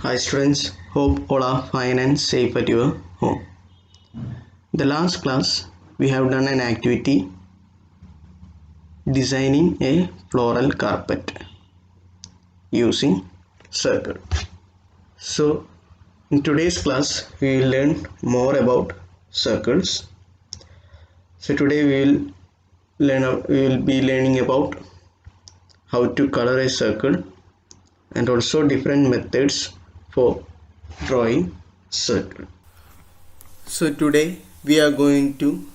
Hi students, hope all are fine and safe at your home. In the last class, we have done an activity designing a floral carpet using circle. So in today's class, we will learn more about circles. So today we will be learning about how to color a circle and also different methods for drawing circle. So today we are going to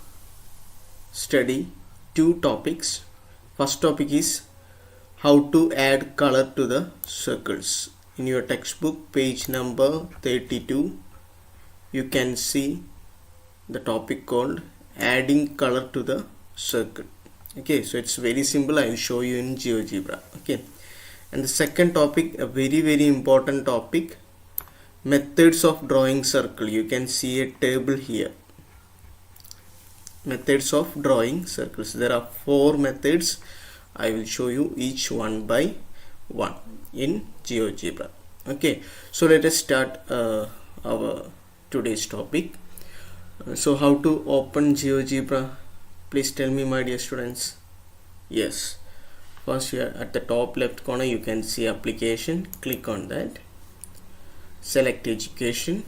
study two topics. First topic is how to add color to the circles. In your textbook page number 32 you can see the topic called adding color to the circle. Okay, so it's very simple. I will show you in GeoGebra. Okay, and the second topic, a very important topic, methods of drawing circle. You can see a table here. Methods of drawing circles. There are 4 methods. I will show you each one by one in GeoGebra. Okay, so let us start our today's topic. So how to open GeoGebra? Please tell me, my dear students. Yes, first here at the top left corner you can see application. Click on that, select education,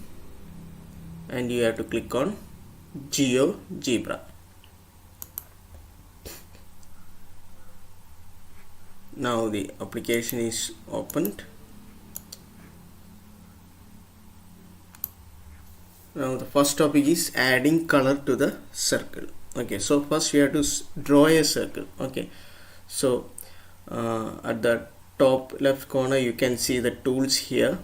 and you have to click on GeoGebra. Now the application is opened. Now the first topic is adding color to the circle. Okay, so first we have to draw a circle. Okay, so at the top left corner you can see the tools here.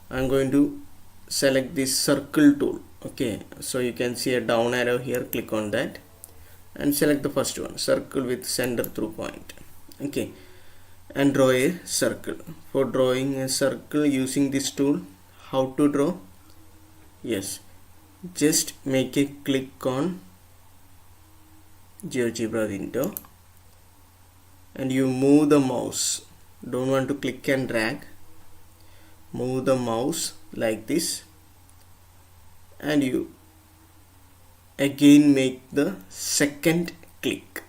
I'm going to select this circle tool. Okay, so you can see a down arrow here. Click on that and select the first one, circle with center through point. Okay, and draw a circle. For drawing a circle using this tool, how to draw? Yes, just make a click on GeoGebra window and you move the mouse. Don't want to click and drag. Move the mouse like this and you again make the second click.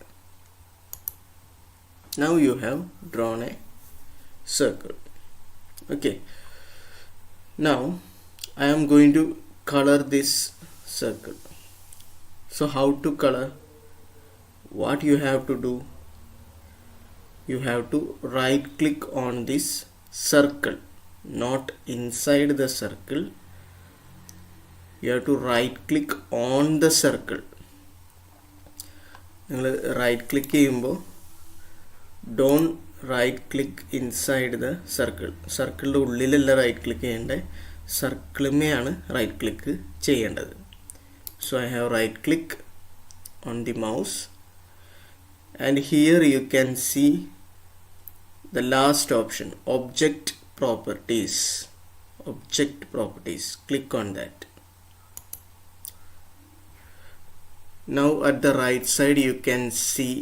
Now you have drawn a circle. Okay, now I am going to color this circle. So how to color? What you have to do? You have to right click on this circle, not inside the circle. You have to right click on the circle. Right click ചെയ്യുമ്പോൾ don't right click inside the circle. സർക്കിളിൻ്റെ ഉള്ളിലല്ല right click ചെയ്യേണ്ടത്, സർക്കിളിന്മേലാണ് right click ചെയ്യേണ്ടത്. So I have right click on the mouse and here you can see the last option, object properties. Click on that. Now at the right side you can see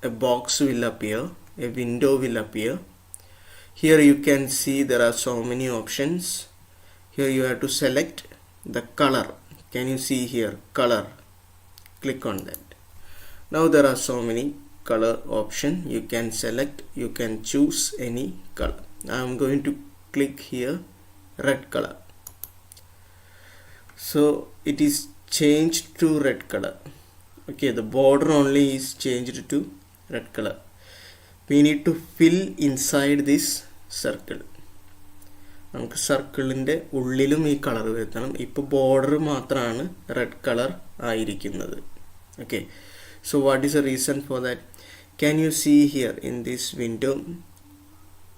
a box will appear, a window will appear. Here you can see there are so many options. Here you have to select the color. Can you see here, color? Click on that. Now there are so many color option. You can select, you can choose any color. I am going to click here red color. So it is changed to red color. Okay, the border only is changed to red color. We need to fill inside this circle. നമുക്ക് സർക്കിളിൻ്റെ ഉള്ളിലും ഈ colour വരുത്തണം. ഇപ്പോൾ border മാത്രമാണ് red colour ആയിരിക്കുന്നത്. Okay, so what is the reason for that? Can you see here in this window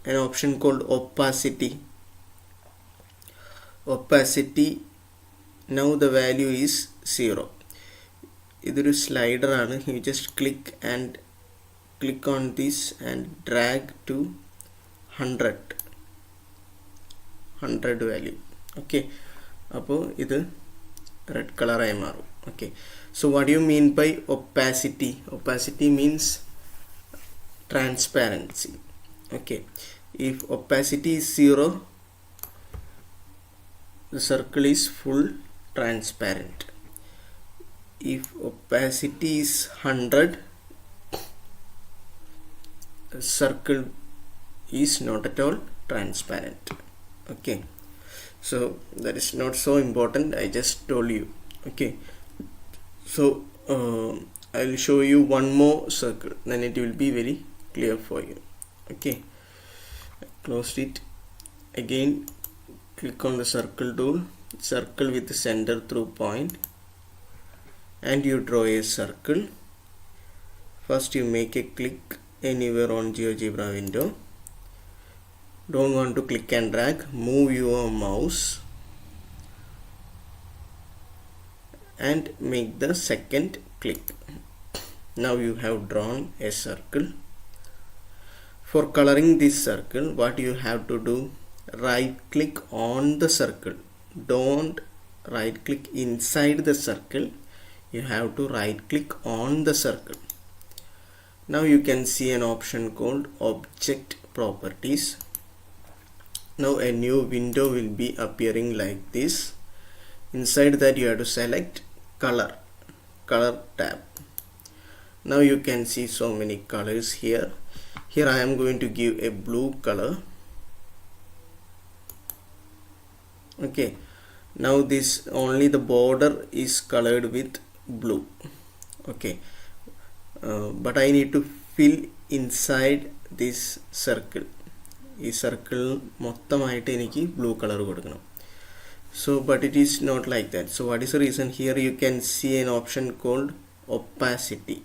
an option called opacity? Now the value is 0. ഇതൊരു slider ആണ്. You just click on this and drag to 100 value. Okay, അപ്പോൾ ഇത് red കളറായി മാറും. Okay, so what do you mean by opacity? Opacity means transparency. Okay, if opacity is 0 the circle is full transparent. If opacity is 100, the circle is not at all transparent. Okay, so that is not so important, I just told you. Okay, so I'll show you one more circle, then it will be very clear for you. Okay, close it. Again, click on the circle tool, circle with the center through point, and you draw a circle. First you make a click anywhere on GeoGebra window. Don't want to click and drag, move your mouse and make the second click. Now you have drawn a circle. For coloring this circle, what you have to do, right click on the circle. Don't right click inside the circle, you have to right click on the circle. Now you can see an option called object properties. Now a new window will be appearing like this. Inside that you have to select color tab. Now you can see so many colors here. Here I am going to give a blue color. Okay, now this only the border is colored with blue. Okay, but I need to fill inside this circle. ഈ circle മൊത്തമായിട്ട് എനിക്ക് blue colour കൊടുക്കണം. So but it is not like that. So what is the reason? Here you can see an option called opacity.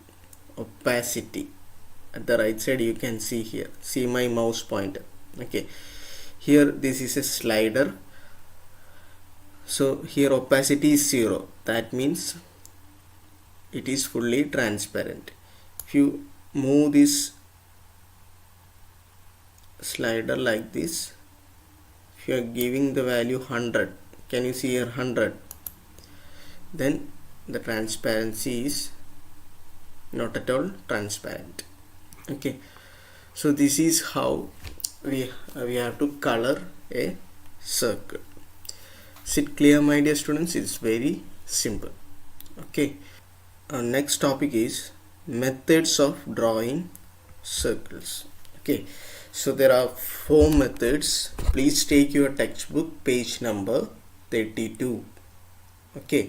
At the right side you can see here, see my mouse pointer. Okay, here this is a slider. So here opacity is 0, that means it is fully transparent. If you move this slider like this, if you are giving the value 100, can you see here 100, then the transparency is not at all transparent. Okay, so this is how we have to color a circle. Is it clear, my dear students? It's very simple. Okay, our next topic is methods of drawing circles. Okay, so there are 4 methods. Please take your textbook page number 32. Okay,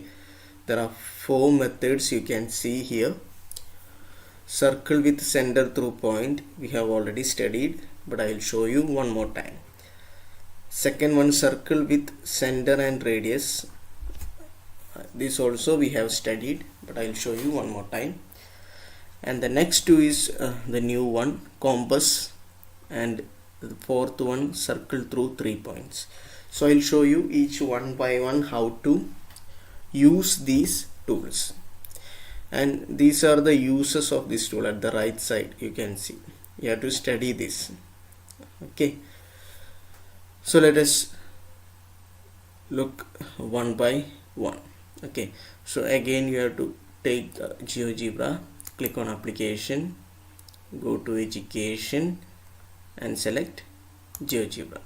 there are 4 methods you can see here. Circle with center through point we have already studied, but I will show you one more time. Second one, circle with center and radius. This also we have studied, but I will show you one more time. And the next 2 is the new one, compass, and the 4th one, circle through 3 points. So I will show you each one by one how to use these tools. And these are the uses of this tool. At the right side you can see, you have to study this. Okay, so let us look one by one. Okay, so again you have to take GeoGebra, click on application, go to education and select GeoGebra.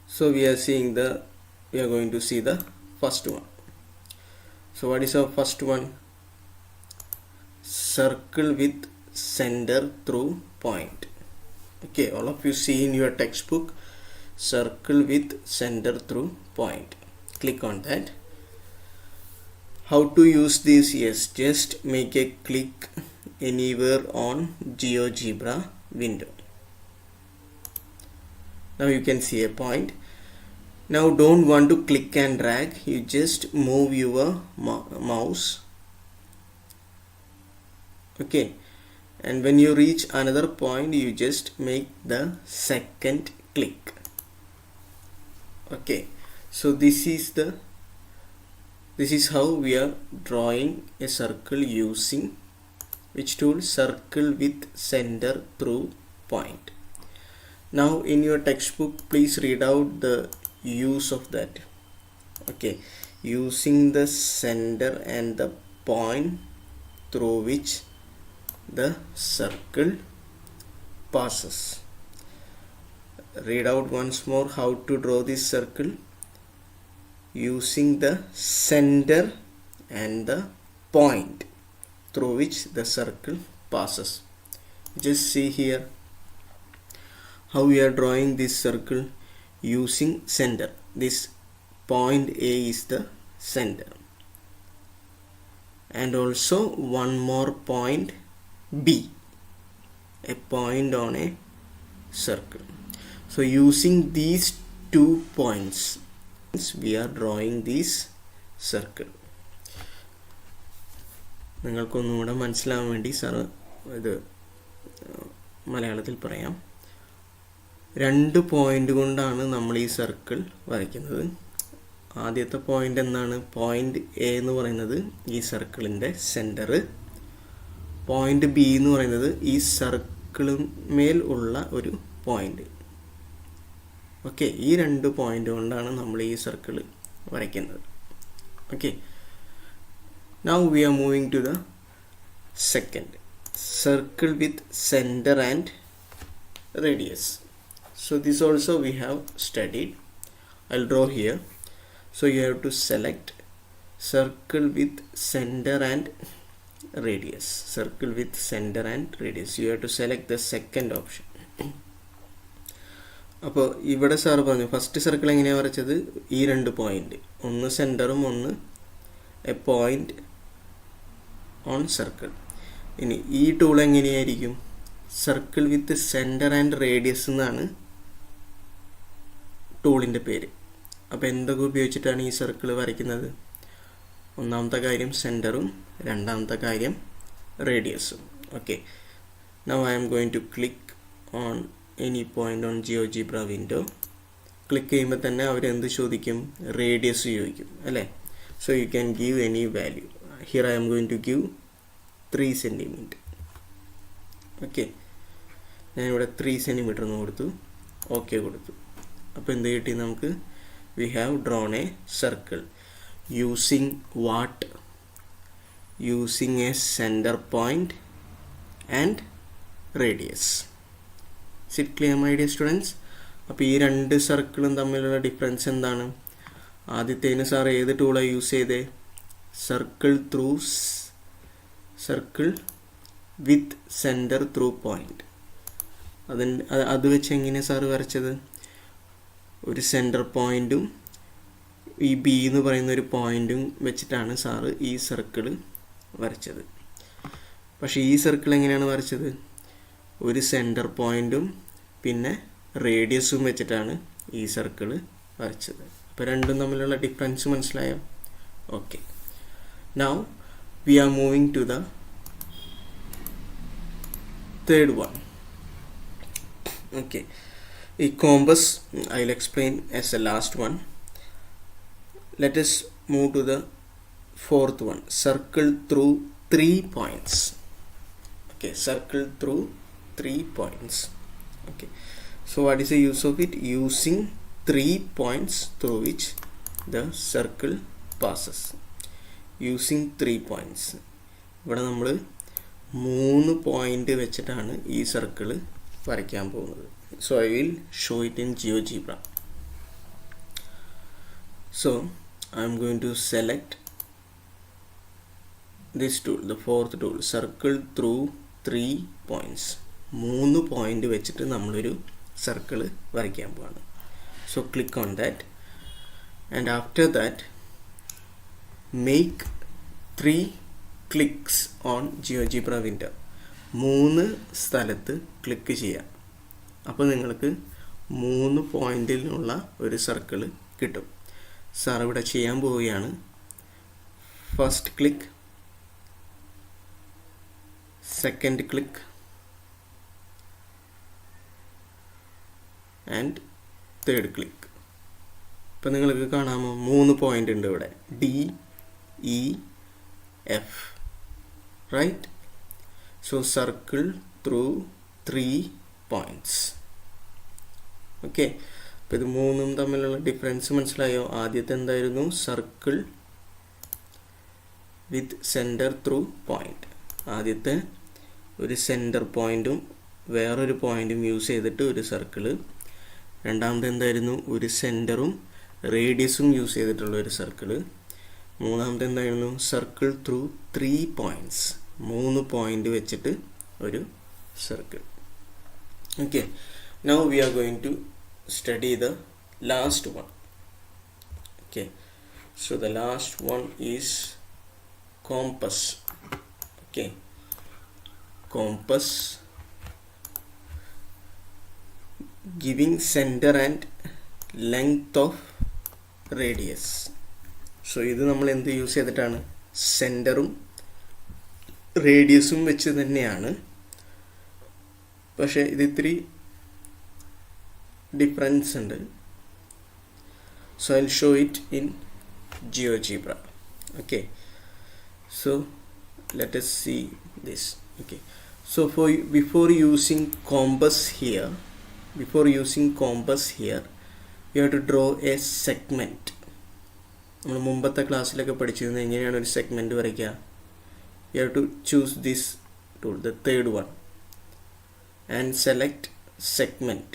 So we are going to see the first one. So what is our first one? Circle with center through point. Okay, all of you see in your textbook, circle with center through point. Click on that. How to use this? Yes, just make a click anywhere on GeoGebra window. Now you can see a point. Now don't want to click and drag, you just move your mouse. Okay, and when you reach another point you just make the second click. Okay, so this is how we are drawing a circle using which tool? Circle with center through point. Now in your textbook please read out the use of that. Okay, using the center and the point through which the circle passes. Read out once more how to draw this circle using the center and the point through which the circle passes. Just see here how we are drawing this circle using center. This point A is the center, and also one more point B, a point on a circle. So using these 2 points we are drawing this circle. നിങ്ങൾക്കൊന്നുകൂടെ മനസ്സിലാവാൻ വേണ്ടി sir ഇത് മലയാളത്തിൽ പറയാം. 2 point കൊണ്ടാണ് നമ്മൾ ഈ circle വരയ്ക്കുന്നത്. ആദ്യത്തെ പോയിന്റ് എന്താണ്? പോയിന്റ് എ എന്ന് പറയുന്നത് ഈ സർക്കിളിൻ്റെ സെൻറ്റർ. പോയിന്റ് ബി എന്ന് പറയുന്നത് ഈ സർക്കിളിന്മേൽ ഉള്ള ഒരു പോയിന്റ്. ഓക്കെ, ഈ 2 പോയിന്റ് കൊണ്ടാണ് നമ്മൾ ഈ സർക്കിൾ വരയ്ക്കുന്നത്. Okay, now we are moving to the second circle with center and radius. So this also we have studied. I'll draw here. So you have to select circle with center and radius. Circle with center and radius. You have to select the second option. അപ്പോൾ ഇവിടെ sir പറഞ്ഞു first circle എങ്ങനെയാണ് വരച്ചത്? ഈ 2 point, ഒന്ന് സെൻറ്ററും ഒന്ന് A point on circle. ഇനി ഈ ടൂൾ എങ്ങനെയായിരിക്കും? Circle with centre and radius എന്നാണ് ടൂളിൻ്റെ പേര്. അപ്പോൾ എന്തൊക്കെ ഉപയോഗിച്ചിട്ടാണ് ഈ സർക്കിൾ വരയ്ക്കുന്നത്? ഒന്നാമത്തെ കാര്യം സെൻറ്ററും, രണ്ടാമത്തെ കാര്യം റേഡിയസും. Okay, now I am going to click on any point on GeoGebra window. Click ചെയ്യുമ്പോൾ തന്നെ അവരെന്ത് ചോദിക്കും? റേഡിയസ് ചോദിക്കും അല്ലേ? So you can give any value. Here I am going to give 3 cm. Okay, ഞാൻ ഇവിടെ 3 cm എന്ന് കൊടുത്തു, ഓക്കെ കൊടുത്തു. അപ്പോൾ എന്ത് കിട്ടി നമുക്ക്? We have drawn a circle using what? Using a center point and radius. Is it clear my dear students? അപ്പോൾ ഈ 2 സർക്കിളും തമ്മിലുള്ള ഡിഫറൻസ് എന്താണ്? ആദ്യത്തേന് സാർ ഏത് ടൂളാണ് യൂസ് ചെയ്തേ? Circle with centre through point. അത് വെച്ച് എങ്ങനെ സാറ് വരച്ചത്? ഒരു സെൻറ്റർ പോയിൻറ്റും ഈ ബി എന്ന് പറയുന്ന ഒരു പോയിൻറ്റും വെച്ചിട്ടാണ് സാറ് ഈ സർക്കിൾ വരച്ചത്. പക്ഷേ ഈ സർക്കിൾ എങ്ങനെയാണ് വരച്ചത്? ഒരു സെൻറ്റർ പോയിൻറ്റും പിന്നെ റേഡിയസും വെച്ചിട്ടാണ് ഈ സർക്കിൾ വരച്ചത്. അപ്പോൾ രണ്ടും തമ്മിലുള്ള ഡിഫറൻസ് മനസ്സിലായോ? Okay, now we are moving to the third one. Okay, a compass I'll explain as the last one. Let us move to the fourth one. Circle through 3 points. Okay, circle through 3 points. Okay, so what is the use of it? Using 3 points through which the circle passes. Using 3 points. ഇവിടെ നമ്മൾ 3 point വെച്ചിട്ടാണ് ഈ circle വരയ്ക്കാൻ പോകുന്നത്. So I will show it in GeoGebra. So I'm going to select this tool, the fourth tool, circle through 3 points. 3 point വെച്ചിട്ട് നമ്മളൊരു circle വരയ്ക്കാൻ പോവാണ്. So click on that, and after that make 3 clicks on GeoGebra window. 3 സ്ഥലത്ത് click ചെയ്യാം. അപ്പോൾ നിങ്ങൾക്ക് 3 പോയിന്റിലുള്ള ഒരു circle കിട്ടും. സാർ ഇവിടെ ചെയ്യാൻ പോവുകയാണ്. First click, second click and third click. ഇപ്പം നിങ്ങൾക്ക് കാണാമോ 3 പോയിന്റ് ഉണ്ട് ഇവിടെ, DEF, right? So circle through 3 points. Okay, അപ്പോൾ ഇത് 3ഉം തമ്മിലുള്ള ഡിഫറൻസ് മനസ്സിലായോ? ആദ്യത്തെ എന്തായിരുന്നു? Circle with centre through point. ആദ്യത്തെ ഒരു സെൻറ്റർ പോയിന്റും വേറൊരു പോയിന്റും യൂസ് ചെയ്തിട്ട് ഒരു സർക്കിള്, രണ്ടാമത്തെ എന്തായിരുന്നു ഒരു സെൻറ്ററും റേഡിയസും യൂസ് ചെയ്തിട്ടുള്ള ഒരു സർക്കിള്, മൂന്നാമത്തെ എന്തായിരുന്നു സർക്കിൾ ത്രൂ 3 പോയിന്റ്സ്, 3 പോയിന്റ് വെച്ചിട്ട് ഒരു circle. Okay, now we are going to study the last one. Okay, so the last one is compass. Okay, compass giving center and length of radius. So ഇത് നമ്മൾ എന്ത് use ചെയ്തിട്ടാണ്, സെൻറ്ററും റേഡിയസും വെച്ച് തന്നെയാണ്. പക്ഷേ ഇത് ഇത്തിരി ഡിഫറൻസ് ഉണ്ട്. So I'll show it in GeoGebra. Okay, so let us see this. Okay, so before using compass here, you have to draw a segment. നമ്മൾ മുമ്പത്തെ ക്ലാസ്സിലൊക്കെ പഠിച്ചിരുന്നത് എങ്ങനെയാണ് ഒരു സെഗ്മെൻറ്റ് വരയ്ക്കുക. You have to choose this tool, the third one, and select segment,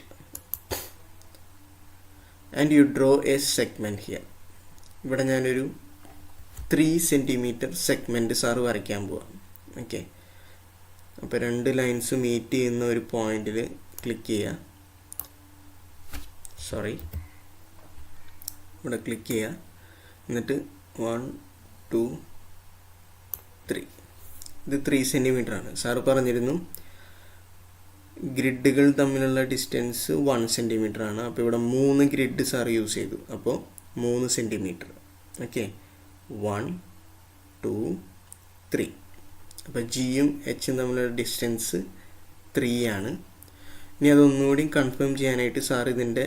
and you draw a segment here. ഇവിടെ ഞാനൊരു 3 centimetre segment sir വരയ്ക്കാൻ പോവാം. ഓക്കെ, അപ്പോൾ 2 ലൈൻസ് മീറ്റ് ചെയ്യുന്ന ഒരു പോയിന്റിൽ ക്ലിക്ക് ചെയ്യുക. ഇവിടെ ക്ലിക്ക് ചെയ്യുക. എന്നിട്ട് 1 2 3, ഇത് 3 സെൻറ്റിമീറ്റർ ആണ്. സാറ് പറഞ്ഞിരുന്നു ഗ്രിഡുകൾ തമ്മിലുള്ള ഡിസ്റ്റൻസ് 1 സെൻറ്റിമീറ്റർ ആണ്. അപ്പോൾ ഇവിടെ 3 ഗ്രിഡ് സാർ യൂസ് ചെയ്തു, അപ്പോൾ 3 സെൻറ്റിമീറ്റർ. ഓക്കെ, 1 2 3. അപ്പോൾ ജിയും എച്ചും തമ്മിലുള്ള ഡിസ്റ്റൻസ് 3 ആണ്. ഇനി അതൊന്നുകൂടി കൺഫേം ചെയ്യാനായിട്ട് സാർ ഇതിൻ്റെ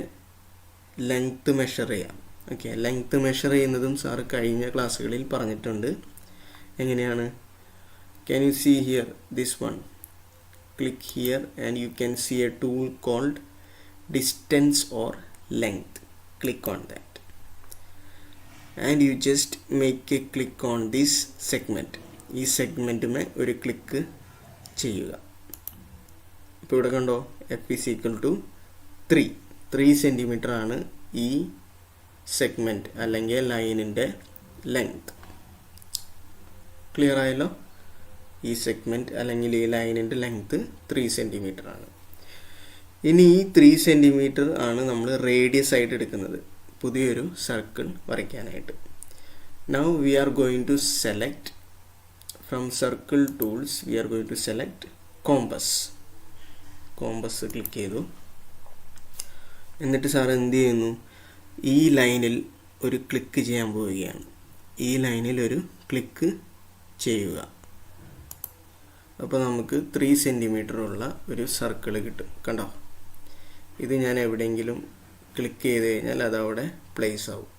ലെങ്ത്ത് മെഷർ ചെയ്യാം. ഓക്കെ, ലെങ്ത്ത് മെഷർ ചെയ്യുന്നതും സാറ് കഴിഞ്ഞ ക്ലാസ്സുകളിൽ പറഞ്ഞിട്ടുണ്ട്. എങ്ങനെയാണ്? Can you see here this one? Click here and you can see a tool called distance or length. Click on that and you just make a click on this segment. ഈ സെഗ്മെൻറ്റുമേ ഒരു click ചെയ്യുക. ഇപ്പോൾ ഇവിടെ കണ്ടോ, F is equal to 3 centimetre ആണ് ഈ segment അല്ലെങ്കിൽ ലൈനിൻ്റെ ലെങ്ത്. ക്ലിയർ ആയല്ലോ? ഈ സെഗ്മെൻറ്റ് അല്ലെങ്കിൽ ഈ ലൈനിൻ്റെ ലെങ്ത്ത് 3 സെൻറ്റിമീറ്റർ ആണ്. ഇനി ഈ 3 സെൻറ്റിമീറ്റർ ആണ് നമ്മൾ റേഡിയസ് ആയിട്ട് എടുക്കുന്നത് പുതിയൊരു സർക്കിൾ വരയ്ക്കാനായിട്ട്. Now we are going to select from circle tools, we are going to select compass. Compass click ചെയ്തു. എന്നിട്ട് സാർ എന്ത് ചെയ്യുന്നു, ഈ ലൈനിൽ ഒരു ക്ലിക്ക് ചെയ്യാൻ പോവുകയാണ്. ഈ ലൈനിൽ ഒരു ക്ലിക്ക് ചെയ്യുക. അപ്പോൾ നമുക്ക് 3 സെൻറ്റിമീറ്റർ ഉള്ള ഒരു സർക്കിൾ കിട്ടും. കണ്ടോ, ഇത് ഞാൻ എവിടെയെങ്കിലും ക്ലിക്ക് ചെയ്ത് കഴിഞ്ഞാൽ അതവിടെ പ്ലേസ് ആവും.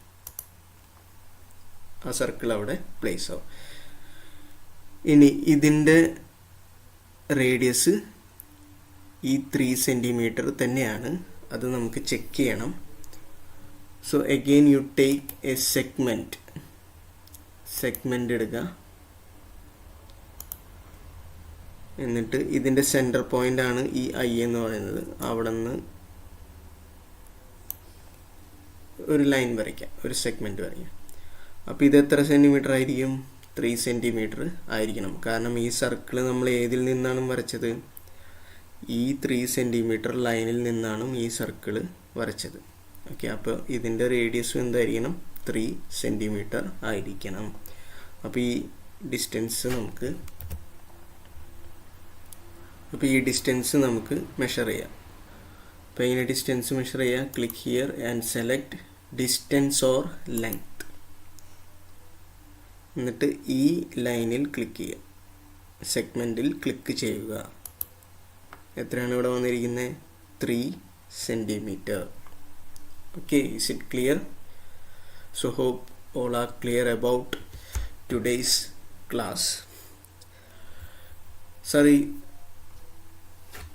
ആ സർക്കിൾ അവിടെ പ്ലേസ് ആവും. ഇനി ഇതിൻ്റെ റേഡിയസ് ഈ 3 സെൻറ്റിമീറ്റർ തന്നെയാണ്. അത് നമുക്ക് ചെക്ക് ചെയ്യണം. So again you take A segment എടുക്കുക. എന്നിട്ട് ഇതിൻ്റെ സെൻറ്റർ പോയിൻ്റ് ആണ് ഈ ഐ എന്ന് പറയുന്നത്. അവിടെ നിന്ന് ഒരു ലൈൻ വരയ്ക്കാം, ഒരു സെഗ്മെൻറ്റ് വരയ്ക്കാം. അപ്പോൾ ഇത് എത്ര സെൻറ്റിമീറ്റർ ആയിരിക്കും? 3 സെൻറ്റിമീറ്റർ ആയിരിക്കണം. കാരണം ഈ സർക്കിൾ നമ്മൾ ഏതിൽ നിന്നാണ് വരച്ചത്? ഈ 3 സെൻറ്റിമീറ്റർ ലൈനിൽ നിന്നാണ് ഈ സർക്കിൾ വരച്ചത്. ഓക്കെ, അപ്പോൾ ഇതിൻ്റെ റേഡിയസും എന്തായിരിക്കണം? 3 സെൻറ്റിമീറ്റർ ആയിരിക്കണം. അപ്പോൾ ഈ ഡിസ്റ്റൻസ് നമുക്ക് മെഷർ ചെയ്യാം. അപ്പോൾ ഇങ്ങനെ ഡിസ്റ്റൻസ് മെഷർ ചെയ്യുക. Click here and select distance or length. എന്നിട്ട് ഈ ലൈനിൽ ക്ലിക്ക് ചെയ്യുക, സെഗ്മെൻറ്റിൽ ക്ലിക്ക് ചെയ്യുക. എത്രയാണ് ഇവിടെ വന്നിരിക്കുന്നത്? 3 centimetre. Okay, is it clear? So hope all are clear about today's class. Sorry,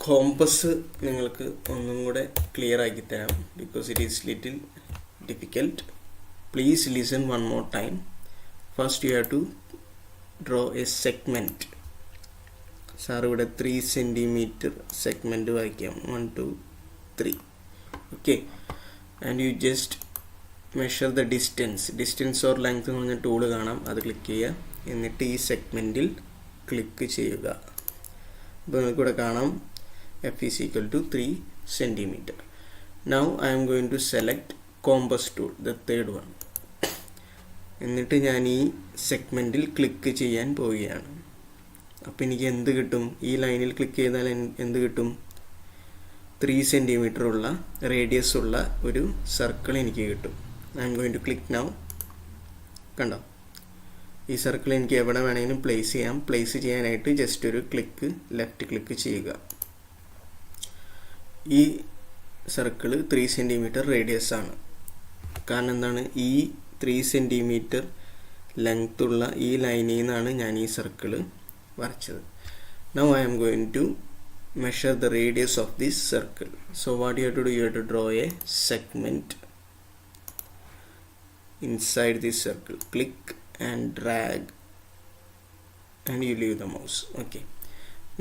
compass നിങ്ങൾക്ക് ഒന്നും കൂടെ ക്ലിയർ ആക്കി തരാം, because it is little difficult. Please listen one more time. First you have to draw a segment. Sir ഇവിടെ 3 centimetre segment വരയ്ക്കാം. 1 2 3. Okay, and you just measure the distance or length എന്ന് പറഞ്ഞ tool കാണാം, അത് click ചെയ്യുക. എന്നിട്ട് ഈ സെഗ്മെൻറ്റിൽ click ചെയ്യുക. അപ്പോൾ നിങ്ങൾക്കിവിടെ കാണാം F is equal to 3 centimeter. Now I am going to select compass tool, the third one. എന്നിട്ട് ഞാൻ ഈ സെഗ്മെൻറ്റിൽ ക്ലിക്ക് ചെയ്യാൻ പോവുകയാണ്. അപ്പോൾ എനിക്ക് എന്ത് കിട്ടും? ഈ ലൈനിൽ ക്ലിക്ക് ചെയ്താൽ എന്ത് കിട്ടും? 3 സെൻറ്റിമീറ്റർ ഉള്ള റേഡിയസ് ഉള്ള ഒരു സർക്കിൾ എനിക്ക് കിട്ടും. I'm going to click now. കണ്ടോ, ഈ സർക്കിൾ എനിക്ക് എവിടെ വേണമെങ്കിലും പ്ലേസ് ചെയ്യാം. പ്ലേസ് ചെയ്യാനായിട്ട് ജസ്റ്റ് ഒരു ക്ലിക്ക്, ലെഫ്റ്റ് ക്ലിക്ക് ചെയ്യുക. ഈ സർക്കിൾ 3 സെൻറ്റിമീറ്റർ റേഡിയസ് ആണ്. കാരണം എന്താണ്? ഈ 3 സെൻറ്റിമീറ്റർ ലെങ്ത് ഉള്ള ഈ ലൈനിൽ നിന്നാണ് ഞാൻ ഈ സർക്കിൾ വരച്ചത്. Now I'm going to measure the radius of this circle. So what you have to do, you have to draw a segment inside this circle. Click and drag and you leave the mouse. Okay,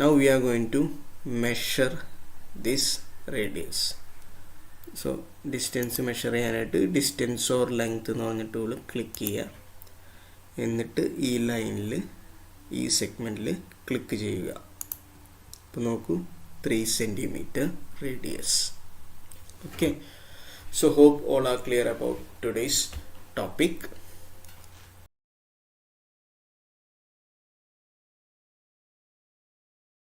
now we are going to measure this radius. So distance measure ചെയ്യാനായിട്ട് distance or length എന്ന് പറഞ്ഞ tool click ചെയ്യുക. എന്നിട്ട് ഈ ലൈനിൽ ഈ സെഗ്മെൻറ്റിൽ click ചെയ്യുക. ഇപ്പോൾ നോക്കൂ, 3 centimeter radius. Okay, so hope all are clear about today's topic.